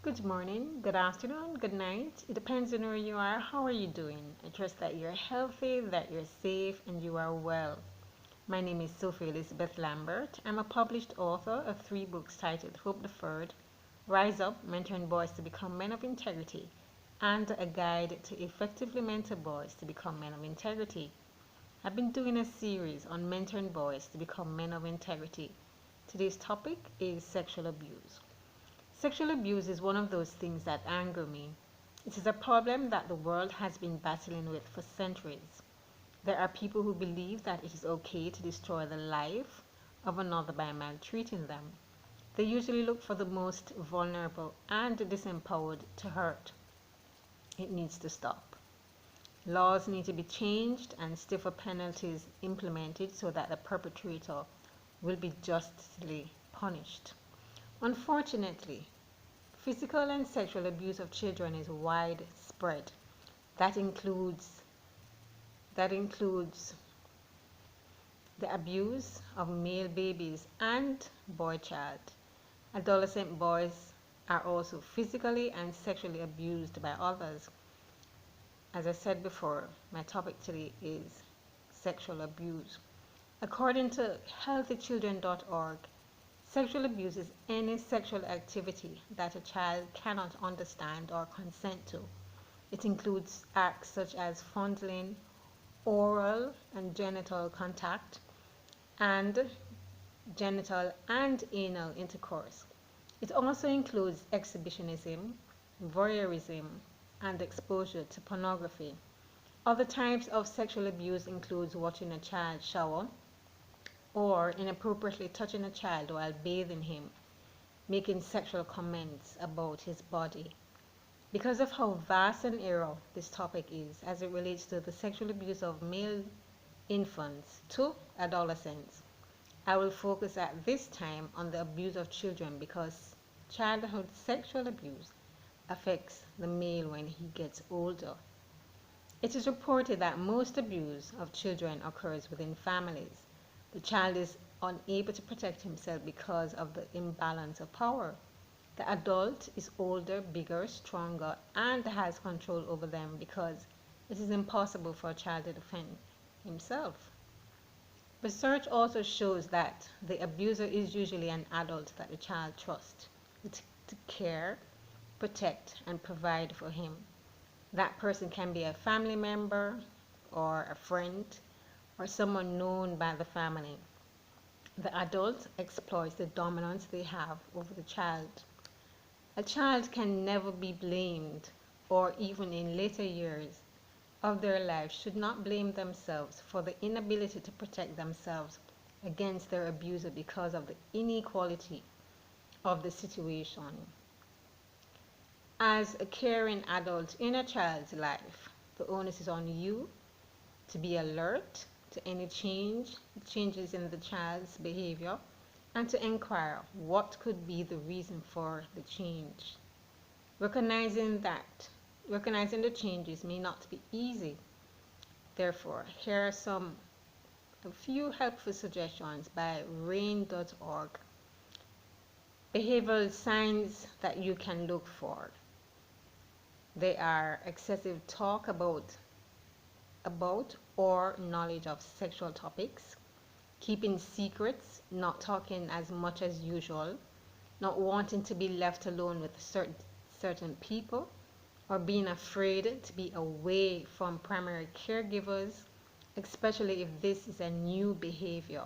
Good morning, good afternoon, good night. It depends on where you are. How are you doing? I trust that you're healthy, that you're safe, and you are well. My name is Sophie Elizabeth Lambert. I'm a published author of three books titled Hope Deferred, Rise Up, Mentoring Boys to Become Men of Integrity, and a guide to effectively mentor boys to become men of integrity. I've been doing a series on mentoring boys to become men of integrity. Today's topic is sexual abuse. Sexual abuse is one of those things that anger me. It is a problem that the world has been battling with for centuries. There are people who believe that it is okay to destroy the life of another by maltreating them. They usually look for the most vulnerable and disempowered to hurt. It needs to stop. Laws need to be changed and stiffer penalties implemented so that the perpetrator will be justly punished. Unfortunately, physical and sexual abuse of children is widespread. That includes that includes the abuse of male babies and boy child. Adolescent boys are also physically and sexually abused by others. As I said before, my topic today is sexual abuse. According to healthychildren.org, sexual abuse is any sexual activity that a child cannot understand or consent to. It includes acts such as fondling, oral and genital contact, and genital and anal intercourse. It also includes exhibitionism, voyeurism, and exposure to pornography. Other types of sexual abuse includes watching a child shower or inappropriately touching a child while bathing him, making sexual comments about his body. Because of how vast an area this topic is as it relates to the sexual abuse of male infants to adolescents, I will focus at this time on the abuse of children because childhood sexual abuse affects the male when he gets older. It is reported that most abuse of children occurs within families. The child is unable to protect himself because of the imbalance of power. The adult is older, bigger, stronger, and has control over them because it is impossible for a child to defend himself. Research also shows that the abuser is usually an adult that the child trusts to care, protect, and provide for him. That person can be a family member or a friend or someone known by the family. The adult exploits the dominance they have over the child. A child can never be blamed, or even in later years of their life should not blame themselves for the inability to protect themselves against their abuser because of the inequality of the situation. As a caring adult in a child's life, the onus is on you to be alert to any changes in the child's behavior and to inquire what could be the reason for the change. Recognizing the changes may not be easy. Therefore, here are a few helpful suggestions by rain.org. Behavioral signs that you can look for. They are excessive talk about or knowledge of sexual topics, keeping secrets, not talking as much as usual, not wanting to be left alone with certain people, or being afraid to be away from primary caregivers, especially if this is a new behavior.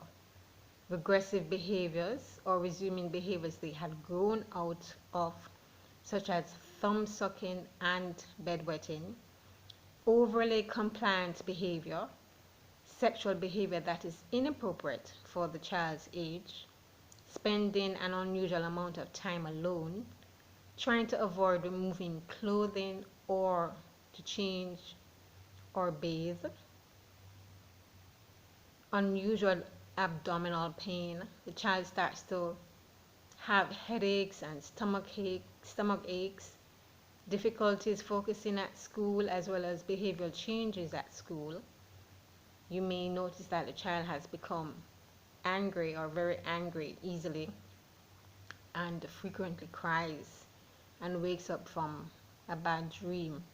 Regressive behaviors or resuming behaviors they had grown out of, such as thumb sucking and bedwetting, overly compliant behavior, sexual behavior that is inappropriate for the child's age, spending an unusual amount of time alone, trying to avoid removing clothing or to change or bathe, unusual abdominal pain. The child starts to have headaches and stomach aches, difficulties focusing at school as well as behavioral changes at school. You may notice that the child has become angry or very angry easily and frequently cries and wakes up from a bad dream.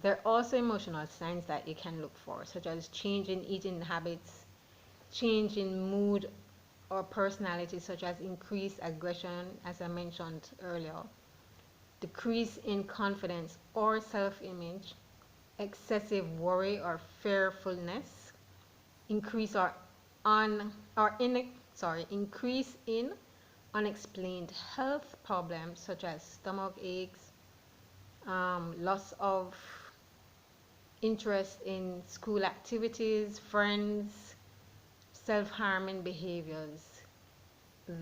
There are also emotional signs that you can look for, such as change in eating habits, change in mood or personality, such as increased aggression, as I mentioned earlier, decrease in confidence or self-image, excessive worry or fearfulness, increase or on or in increase in unexplained health problems such as stomach aches, loss of interest in school activities, friends, self-harming behaviors.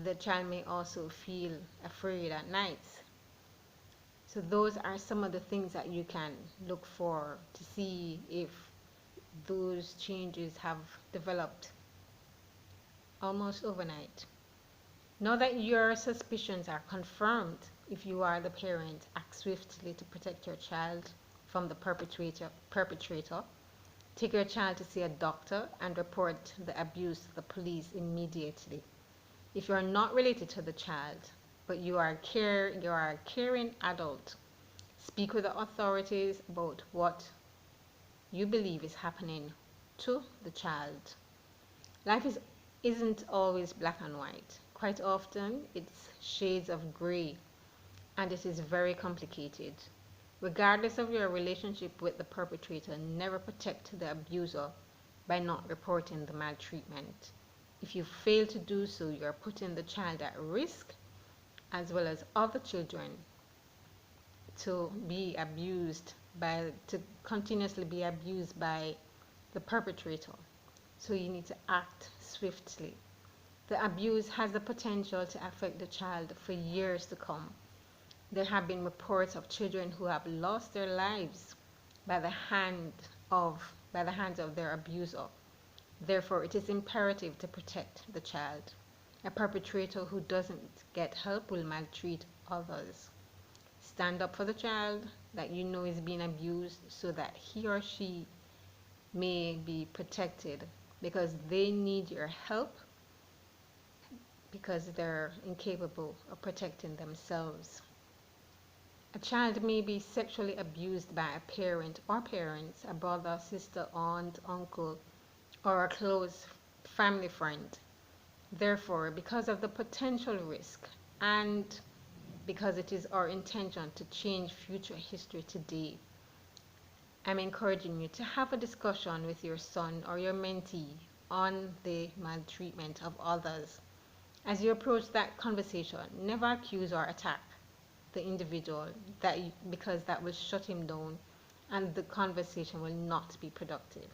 The child may also feel afraid at night. So those are some of the things that you can look for to see if those changes have developed almost overnight. Now that your suspicions are confirmed, if you are the parent, act swiftly to protect your child from the perpetrator. Take your child to see a doctor and report the abuse to the police immediately. If you are not related to the child, but you are a caring adult, speak with the authorities about what you believe is happening to the child. Isn't always black and white. Quite often, it's shades of gray, and it is very complicated. Regardless of your relationship with the perpetrator, never protect the abuser by not reporting the maltreatment. If you fail to do so, you are putting the child at risk, as well as other children, to continuously be abused by the perpetrator. So you need to act swiftly. The abuse has the potential to affect the child for years to come. There have been reports of children who have lost their lives by the hands of their abuser. Therefore, it is imperative to protect the child. A perpetrator who doesn't get help will maltreat others. Stand up for the child that you know is being abused so that he or she may be protected, because they need your help because they're incapable of protecting themselves. A child may be sexually abused by a parent or parents, a brother, sister, aunt, uncle, or a close family friend. Therefore, because of the potential risk and because it is our intention to change future history today, I'm encouraging you to have a discussion with your son or your mentee on the maltreatment of others. As you approach that conversation, never accuse or attack the individual because that will shut him down and the conversation will not be productive.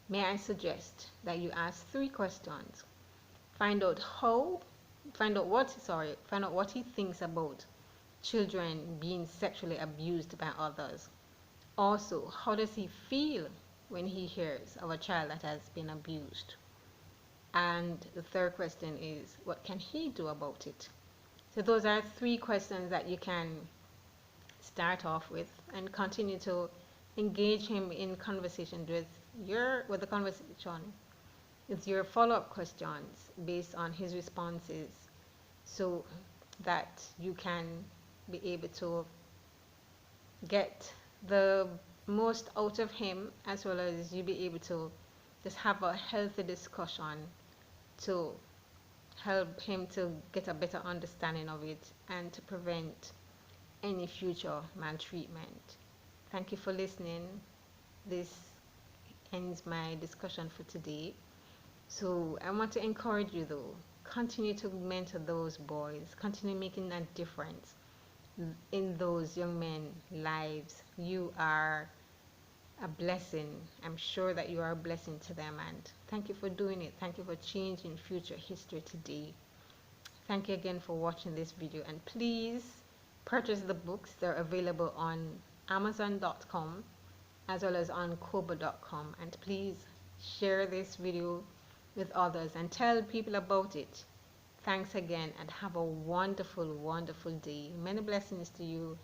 May I suggest that you ask 3 questions. Find out what he thinks about children being sexually abused by others. Also, how does he feel when he hears of a child that has been abused? And the third question is, what can he do about it? So those are 3 questions that you can start off with and continue to engage him in conversation with the conversation with your follow-up questions based on his responses, so that you can be able to get the most out of him, as well as you be able to just have a healthy discussion to help him to get a better understanding of it and to prevent any future maltreatment. Thank you for listening. This ends my discussion for today. So I want to encourage you though, continue to mentor those boys, continue making a difference in those young men's lives. You are a blessing. I'm sure that you are a blessing to them, and thank you for doing it. Thank you for changing future history today. Thank you again for watching this video, and please purchase the books. They're available on Amazon.com as well as on Kobo.com, and please share this video with others and tell people about it. Thanks again, and have a wonderful day. Many blessings to you.